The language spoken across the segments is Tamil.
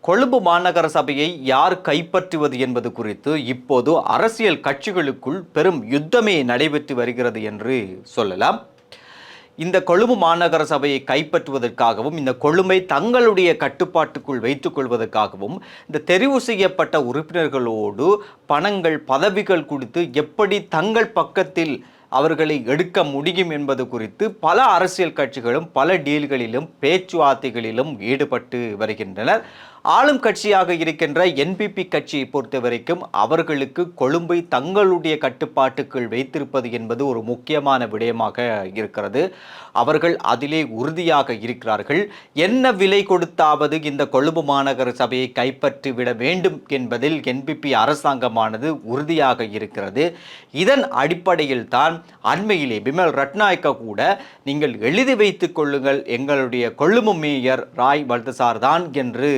கொழும்பு மாநகர சபையை யார் கைப்பற்றுவது என்பது குறித்து இப்போது அரசியல் கட்சிகளுக்குள் பெரும் யுத்தமே நடைபெற்று வருகிறது என்று சொல்லலாம். இந்த கொழும்பு மாநகர சபையை கைப்பற்றுவதற்காகவும் இந்த கொழும்பை தங்களுடைய கட்டுப்பாட்டுக்குள் வைத்துக் கொள்வதற்காகவும் இந்த தெரிவு செய்யப்பட்ட உறுப்பினர்களோடு பணங்கள் பதவிகள் குறித்து எப்படி தங்கள் பக்கத்தில் அவர்களை எடுக்க முடியும் என்பது குறித்து பல அரசியல் கட்சிகளும் பல டீல்களிலும் பேச்சுவார்த்தைகளிலும் ஈடுபட்டு வருகின்றனர். ஆளும் கட்சியாக இருக்கின்ற என்பிபி கட்சியை பொறுத்த வரைக்கும் அவர்களுக்கு கொழும்பை தங்களுடைய கட்டுப்பாட்டுக்குள் வைத்திருப்பது என்பது ஒரு முக்கியமான விடயமாக இருக்கிறது. அவர்கள் அதிலே உறுதியாக இருக்கிறார்கள். என்ன விலை கொடுத்தாவது இந்த கொழும்பு மாநகர சபையை கைப்பற்றிவிட வேண்டும் என்பதில் என்பிபி அரசாங்கமானது உறுதியாக இருக்கிறது. இதன் அடிப்படையில் தான் அண்மையிலே பிமல் ரட்நாயக்க கூட நீங்கள் எழுதி வைத்துக் கொள்ளுங்கள், எங்களுடைய கொழும்பு மேயர் ராய் பல்தசார் தான் என்று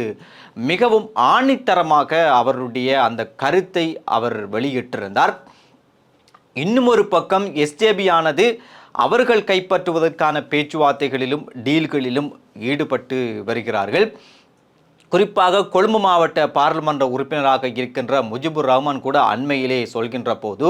மிகவும் ஆணித்தரமாக அவருடைய அந்த கருத்தை அவர் வெளியிட்டிருந்தார். இன்னும் ஒரு பக்கம் எஸ்ஜேபி ஆனது அவர்கள் கைப்பற்றுவதற்கான பேச்சுவார்த்தைகளிலும் டீல்களிலும் ஈடுபட்டு வருகிறார்கள். குறிப்பாக கொழும்பு மாவட்ட பாராளுமன்ற உறுப்பினராக இருக்கின்ற முஜிபுர் ரஹ்மான் கூட அண்மையிலே சொல்கின்ற போது,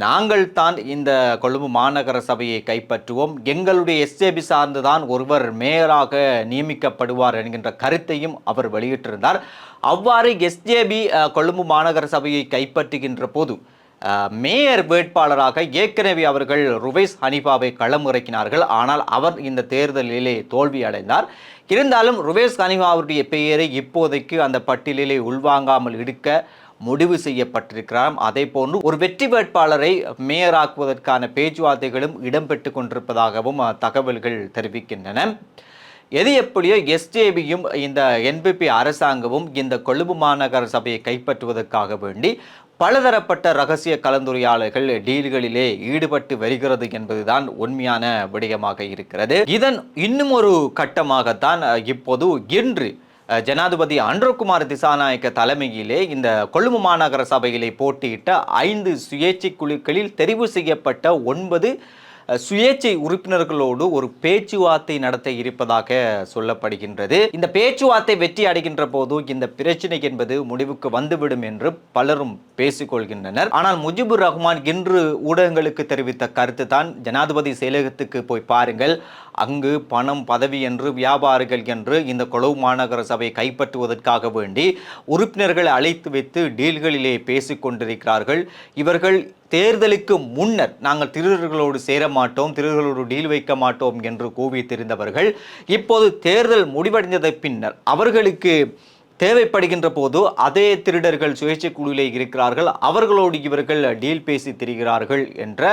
நாங்கள் தான் இந்த கொழும்பு மாநகர சபையை கைப்பற்றுவோம், எங்களுடைய எஸ்ஜேபி சார்ந்துதான் ஒருவர் மேயராக நியமிக்கப்படுவார் என்கின்ற கருத்தையும் அவர் வெளியிட்டிருந்தார். அவ்வாறு எஸ்ஜேபி கொழும்பு மாநகர சபையை கைப்பற்றுகின்ற போது மேயர் வேட்பாளராக ஏற்கனவே அவர்கள் ருவைஸ் ஹனீஃபாவை களமிறக்கினார்கள். ஆனால் அவர் இந்த தேர்தலிலே தோல்வி அடைந்தார். இருந்தாலும் ருவைஸ் ஹனீஃபா அவருடைய பெயரை இப்போதைக்கு அந்த பட்டியலிலே உள்வாங்காமல் எடுக்க முடிவு செய்யப்பட்டிருக்கிறார். அதே போன்று ஒரு வெற்றி வேட்பாளரை மேயராக்குவதற்கான பேச்சுவார்த்தைகளும் இடம்பெற்று கொண்டிருப்பதாகவும் தகவல்கள் தெரிவிக்கின்றன. எது எப்படியோ எஸ்ஜேபியும் இந்த என்பிபி அரசாங்கமும் இந்த கொழும்பு மாநகர சபையை கைப்பற்றுவதற்காக வேண்டி பலதரப்பட்ட ரகசிய கலந்துரையாடல்கள் டீல்களிலே ஈடுபட்டு வருகிறது என்பதுதான் உண்மையான விடயமாக இருக்கிறது. இதன் இன்னும் ஒரு கட்டமாகத்தான் இப்போது இன்று ஜனாதிபதி அன்ரோகுமார் திசாநாயக்க தலைமையிலே இந்த கொழும்பு மாநகர சபையிலே போட்டியிட்ட 5 சுயேட்சை குழுக்களில் தெரிவு செய்யப்பட்ட 9 சுயேட்சை உறுப்பினர்களோடு ஒரு பேச்சுவார்த்தை நடத்த இருப்பதாக சொல்லப்படுகின்றது. இந்த பேச்சுவார்த்தை வெற்றி அடைகின்ற போது இந்த பிரச்சனை என்பது முடிவுக்கு வந்துவிடும் என்று பலரும் பேசிக்கொள்கின்றனர். ஆனால் முஜிபுர் ரஹ்மான் இன்று ஊடகங்களுக்கு தெரிவித்த கருத்து தான், ஜனாதிபதி செயலகத்துக்கு போய் பாருங்கள், அங்கு பணம் பதவி என்று வியாபாரிகள் என்று இந்த கொழும்பு மாநகர சபையை கைப்பற்றுவதற்காக வேண்டி உறுப்பினர்களை அழைத்து வைத்து டீல்களிலே பேசிக் கொண்டிருக்கிறார்கள். இவர்கள் தேர்தலுக்கு முன்னர் நாங்கள் திருடர்களோடு சேர மாட்டோம், திருடர்களோடு டீல் வைக்க மாட்டோம் என்று கூவி தெரிந்தவர்கள் இப்போது தேர்தல் முடிவடைந்ததை பின்னர் அவர்களுக்கு தேவைப்படுகின்ற போது அதே திருடர்கள் சுயேட்சை குழுவிலே இருக்கிறார்கள், அவர்களோடு இவர்கள் டீல் பேசி திரிகிறார்கள் என்ற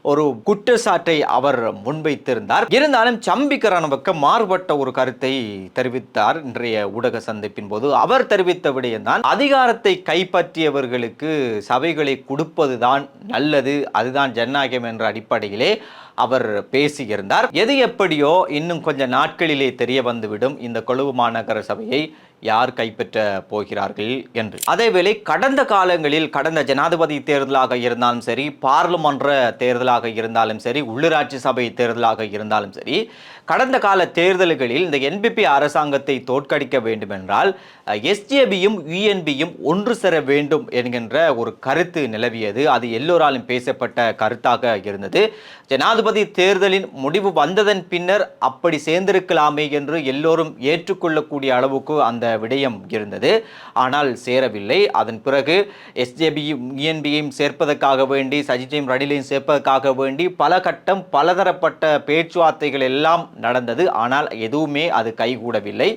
ஒரு குற்றச்சாட்டை அவர் முன்வைத்திருந்தார். இருந்தாலும் சம்பிக்க ரணவக்க மாறுபட்ட ஒரு கருத்தை தெரிவித்தார் இன்றைய ஊடக சந்திப்பின் போது. அவர் தெரிவித்த விடயம்தான், அதிகாரத்தை கைப்பற்றியவர்களுக்கு சபைகளை கொடுப்பதுதான் நல்லது, அதுதான் ஜனநாயகம் என்ற அடிப்படையிலே அவர் பேசியிருந்தார். எது எப்படியோ இன்னும் கொஞ்ச நாட்களிலே தெரிய வந்துவிடும் இந்த கொழும்பு மாநகர சபையை யார் கைப்பற்ற போகிறார்கள் என்று. அதேவேளை கடந்த காலங்களில் கடந்த ஜனாதிபதி தேர்தலாக இருந்தாலும் சரி, பாராளுமன்ற தேர்தலாக இருந்தாலும் சரி, உள்ளூராட்சி சபை தேர்தலாக இருந்தாலும் சரி, கடந்த கால தேர்தல்களில் இந்த என்பிபி அரசாங்கத்தை தோற்கடிக்க வேண்டும் என்றால் எஸ்ஜேபியும் யுஎன்பியும் ஒன்று சேர வேண்டும் என்கின்ற ஒரு கருத்து நிலவியது. அது எல்லோராலும் பேசப்பட்ட கருத்தாக இருந்தது. ஜனாதிபதி தேர்தலின் முடிவு வந்ததன் பின்னர் அப்படி சேர்ந்திருக்கலாமே என்று எல்லோரும் ஏற்றுக்கொள்ளக்கூடிய அளவுக்கு அந்த விடயம் இருந்தது. ஆனால் சேரவில்லை. அதன் பிறகு எஸ்ஜேபியும் யுஎன்பியையும் சேர்ப்பதற்காக வேண்டி, சஜித்தையும் ரணிலையும் சேர்ப்பதற்காக வேண்டி பல கட்டம் பலதரப்பட்ட பேச்சுவார்த்தைகள் எல்லாம் நடந்தது. ஆனால் எதுவுமே அது கைகூடவில்லை.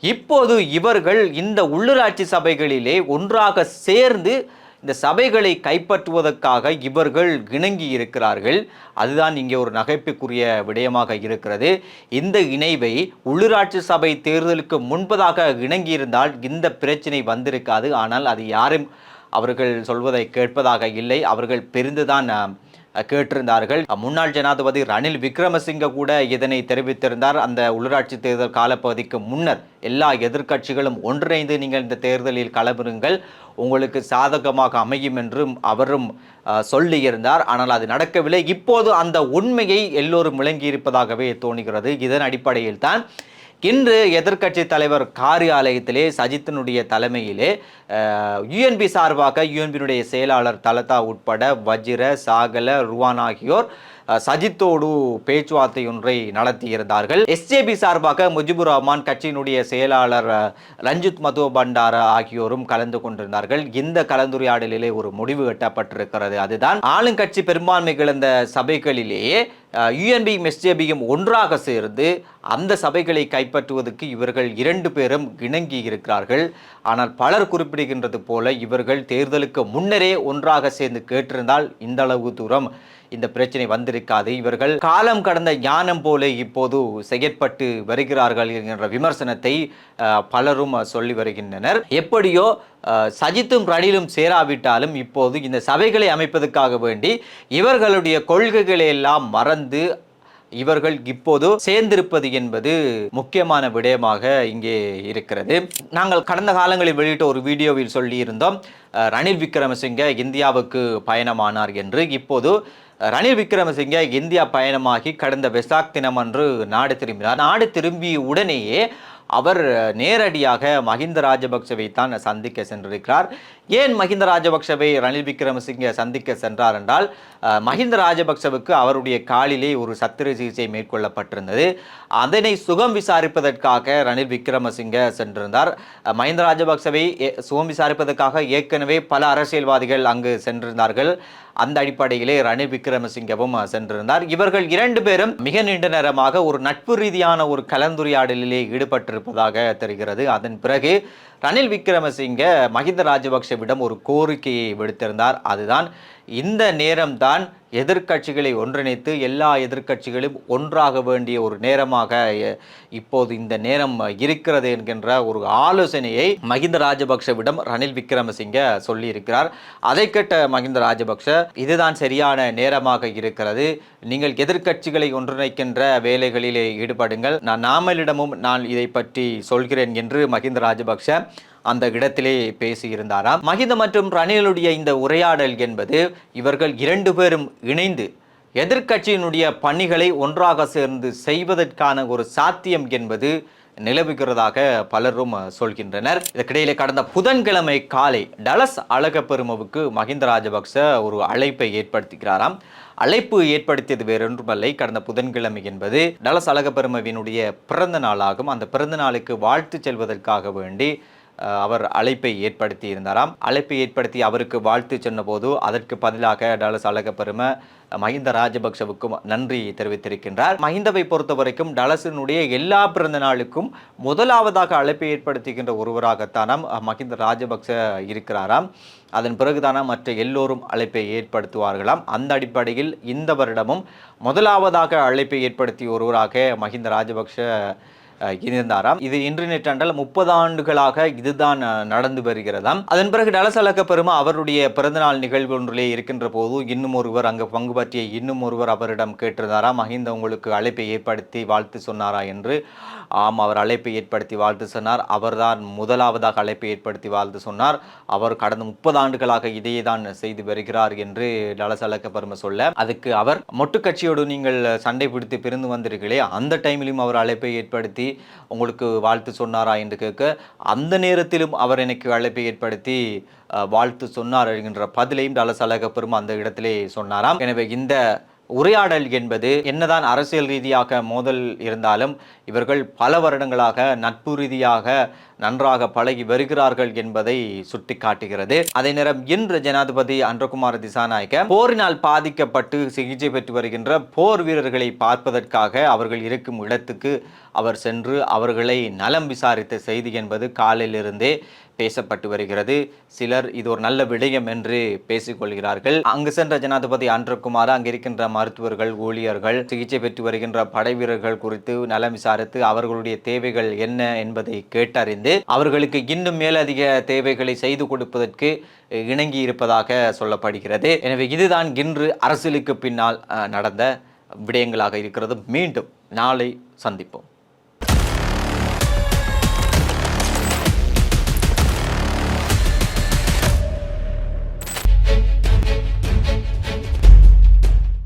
இப்போது இவர்கள் இந்த உள்ளூராட்சி சபைகளிலே ஒன்றாக சேர்ந்து இந்த சபைகளை கைப்பற்றுவதற்காக இவர்கள் இணங்கி இருக்கிறார்கள். அதுதான் இங்கே ஒரு நகைப்புக்குரிய விடயமாக இருக்கிறது. இந்த இணைவை உள்ளூராட்சி சபை தேர்தலுக்கு முன்பதாக இணங்கியிருந்தால் இந்த பிரச்சனை வந்திருக்காது. ஆனால் அது யாரும் அவர்கள் சொல்வதை கேட்பதாக இல்லை. அவர்கள் பெருந்துதான் கேட்டிருந்தார்கள். முன்னாள் ஜனாதிபதி ரணில் விக்ரமசிங்க கூட இதனை தெரிவித்திருந்தார். அந்த உள்ளூராட்சி தேர்தல் காலப்பகுதிக்கு முன்னர் எல்லா எதிர்க்கட்சிகளும் ஒன்றிணைந்து நீங்கள் இந்த தேர்தலில் களமிருங்கள், உங்களுக்கு சாதகமாக அமையும் என்றும் அவரும் சொல்லியிருந்தார். ஆனால் அது நடக்கவில்லை. இப்போது அந்த உண்மையை எல்லோரும் விளங்கி இருப்பதாகவே தோணுகிறது. இதன் அடிப்படையில் தான் இன்று எதிர்க்கட்சி தலைவர் காரியாலயத்திலே சஜித்தினுடைய தலைமையிலே யுஎன்பி சார்பாக யுஎன்பியினுடைய செயலாளர் தலதா உட்பட வஜிர, சாகல, ருவான் ஆகியோர் சஜித்தோடு பேச்சுவார்த்தை ஒன்றை நடத்தியிருந்தார்கள். எஸ்ஜேபி சார்பாக முஜிபுர் ரஹ்மான், கட்சியினுடைய செயலாளர் ரஞ்சித் மதுவ பண்டார ஆகியோரும் கலந்து கொண்டிருந்தார்கள். இந்த கலந்துரையாடலிலே ஒரு முடிவு எட்டப்பட்டிருக்கிறது. அதுதான் ஆளுங்கட்சி பெரும்பான்மை இழந்த சபைகளிலேயே யுஎன்பியும் எஸ்ஜேபியும் ஒன்றாக சேர்ந்து அந்த சபைகளை கைப்பற்றுவதற்கு இவர்கள் 2 பேரும் இணங்கி இருக்கிறார்கள். ஆனால் பலர் குறிப்பிடுகின்றது போல இவர்கள் தேர்தலுக்கு முன்னரே ஒன்றாக சேர்ந்து கேட்டிருந்தால் இந்த அளவு தூரம் இந்த பிரச்சனை வந்திருக்காது. இவர்கள் காலம் கடந்த ஞானம் போல இப்போது செயற்பட்டு வருகிறார்கள் என்கின்ற விமர்சனத்தை பலரும் சொல்லி வருகின்றனர். எப்படியோ சஜித்தும் ரணிலும் சேராவிட்டாலும் இப்போது இந்த சபைகளை அமைப்பதற்காக வேண்டி இவர்களுடைய கொள்கைகளை எல்லாம் மறந்து இவர்கள் இப்போது சேர்ந்திருப்பது என்பது முக்கியமான விடயமாக இங்கே இருக்கிறது. நாங்கள் கடந்த காலங்களில் வெளியிட்ட ஒரு வீடியோவில் சொல்லியிருந்தோம், ரணில் விக்ரமசிங்க இந்தியாவுக்கு பயணமானார் என்று. இப்போது ரணில் விக்ரமசிங்க இந்தியா பயணமாகி கடந்த வெசாக் தினமன்று நாடு திரும்பினார். நாடு திரும்பிய உடனேயே அவர் நேரடியாக மஹிந்த ராஜபக்சவை தான் சந்திக்க சென்றிருக்கிறார். ஏன் மஹிந்த ராஜபக்சவை ரணில் விக்ரமசிங்க சந்திக்க சென்றார் என்றால், மஹிந்த ராஜபக்சவுக்கு அவருடைய காலிலே ஒரு சத்திர சிகிச்சை மேற்கொள்ளப்பட்டிருந்தது. அதனை சுகம் விசாரிப்பதற்காக ரணில் விக்ரமசிங்க சென்றிருந்தார். மஹிந்த ராஜபக்சவை சுகம் விசாரிப்பதற்காக ஏற்கனவே பல அரசியல்வாதிகள் அங்கு சென்றிருந்தார்கள். அந்த அடிப்படையிலே ரணில் விக்ரமசிங்கவும் சென்றிருந்தார். இவர்கள் 2 பேரும் மிக நீண்ட நேரமாக ஒரு நட்பு ரீதியான ஒரு கலந்துரையாடலிலே ஈடுபட்டிருப்பதாக தெரிகிறது. அதன் பிறகு ரணில் விக்ரமசிங்க மஹிந்த ராஜபக்சவிடம் ஒரு கோரிக்கையை விடுத்திருந்தார். அதுதான், இந்த நேரம்தான் எதிர்க்கட்சிகளை ஒன்றிணைத்து எல்லா எதிர்க்கட்சிகளும் ஒன்றாக வேண்டிய ஒரு நேரமாக இப்போது இந்த நேரம் இருக்கிறது என்கின்ற ஒரு ஆலோசனையை மஹிந்த ராஜபக்சவிடம் ரணில் விக்ரமசிங்க சொல்லியிருக்கிறார். அதை கேட்ட மஹிந்த ராஜபக்ச, இதுதான் சரியான நேரமாக இருக்கிறது, நீங்கள் எதிர்க்கட்சிகளை ஒன்றிணைக்கின்ற வேலைகளிலே ஈடுபடுங்கள், நாமலிடமும் நான் இதை பற்றி சொல்கிறேன் என்று மஹிந்த ராஜபக்ச அந்த இடத்திலே பேசியிருந்தாராம். மஹிந்த மற்றும் ரணிலுடைய இந்த உரையாடல் என்பது இவர்கள் 2 பேரும் இணைந்து எதிர்க்கட்சியினுடைய பணிகளை ஒன்றாக சேர்ந்து செய்வதற்கான ஒரு சாத்தியம் என்பது நிலவுகிறதாக பலரும் சொல்கின்றனர். இதற்கிடையிலே கடந்த புதன்கிழமை காலை டலஸ் அழகப்பெருமவுக்கு மஹிந்த ராஜபக்ச ஒரு அழைப்பை ஏற்படுத்துகிறாராம். அழைப்பு ஏற்படுத்தியது வேறொன்றுமல்லை, கடந்த புதன்கிழமை என்பது டலஸ் அழகப்பெருமவினுடைய பிறந்த நாளாகும். அந்த பிறந்த நாளுக்கு வாழ்த்து செல்வதற்காக வேண்டி அவர் அழைப்பை ஏற்படுத்தி இருந்தாராம். அழைப்பை ஏற்படுத்தி அவருக்கு வாழ்த்து சொன்னபோது அதற்கு பதிலாக டலஸ் அழகப்பெரும மஹிந்த ராஜபக்சவுக்கும் நன்றி தெரிவித்திருக்கின்றார். மஹிந்தவை பொறுத்த வரைக்கும் டலஸினுடைய எல்லா பிறந்த நாளுக்கும் முதலாவதாக அழைப்பை ஏற்படுத்துகின்ற ஒருவராகத்தானாம் மஹிந்த ராஜபக்ச இருக்கிறாராம். அதன் பிறகுதானாம் மற்ற எல்லோரும் அழைப்பை ஏற்படுத்துவார்களாம். அந்த அடிப்படையில் இந்த வருடமும் முதலாவதாக அழைப்பை ஏற்படுத்திய ஒருவராக மஹிந்த ராஜபக்ச இருந்தாராம். இது இன்டர்நெட் என்றால் 30 ஆண்டுகளாக இதுதான் நடந்து வருகிறதாம். அதன் பிறகு டலஸ் அழகப்பெரும அவருடைய பிறந்தநாள் நிகழ்வு ஒன்றிலே இருக்கின்ற போது இன்னும் ஒருவர் அங்கு பங்கு பற்றிய இன்னும் ஒருவர் அவரிடம் கேட்டிருந்தாராம், மஹிந்த உங்களுக்கு அழைப்பை ஏற்படுத்தி வாழ்த்து சொன்னாரா என்று. ஆம், அவர் அழைப்பை ஏற்படுத்தி வாழ்த்து சொன்னார். அவர்தான் முதலாவதாக அழைப்பை ஏற்படுத்தி வாழ்த்து சொன்னார். அவர் கடந்த 30 ஆண்டுகளாக இதையே தான் செய்து வருகிறார் என்று டலஸ் அழகப்பெரும சொல்ல, அதுக்கு அவர் மொட்டு கட்சியோடு நீங்கள் சண்டை பிடித்து பிரிந்து வந்தீர்களே, அந்த டைமிலும் அவர் அழைப்பை ஏற்படுத்தி உங்களுக்கு வாழ்த்து சொன்னாரா என்று கேட்க, அந்த நேரத்திலும் அவர் எனக்கு அழைப்பை ஏற்படுத்தி வாழ்த்து சொன்னார் என்கின்ற பதிலையும் டலஸ் அழகப்பெரும அந்த இடத்திலே சொன்னாராம். எனவே இந்த உரையாடல் என்பது என்னதான் அரசியல் ரீதியாக மோதல் இருந்தாலும் இவர்கள் பல வருடங்களாக நட்பு ரீதியாக நன்றாக பழகி வருகிறார்கள் என்பதை சுட்டிக்காட்டுகிறது. அதே நேரம் இன்று ஜனாதிபதி அன்றகுமார திசாநாயக்க போரினால் பாதிக்கப்பட்டு சிகிச்சை பெற்று வருகின்ற போர் வீரர்களை பார்ப்பதற்காக அவர்கள் இருக்கும் இடத்துக்கு அவர் சென்று அவர்களை நலம் விசாரித்த செய்தி என்பது காலையிலிருந்தே பேசப்பட்டு வருகிறது. சிலர் இது ஒரு நல்ல விடயம் என்று பேசிக்கொள்கிறார்கள். அங்கு சென்ற ஜனாதிபதி அன்றகுமார் அங்கு இருக்கின்ற மருத்துவர்கள், ஊழியர்கள், சிகிச்சை பெற்று வருகின்ற படை வீரர்கள் குறித்து நலம் விசாரித்து அவர்களுடைய தேவைகள் என்ன என்பதை கேட்டறிந்து அவர்களுக்கு இன்னும் மேலதிக தேவைகளை செய்து கொடுப்பதற்கு இணங்கி இருப்பதாக சொல்லப்படுகிறது. எனவே இதுதான் இன்று அரசியலுக்கு பின்னால் நடந்த விடயங்களாக இருக்கிறது. மீண்டும் நாளை சந்திப்போம்.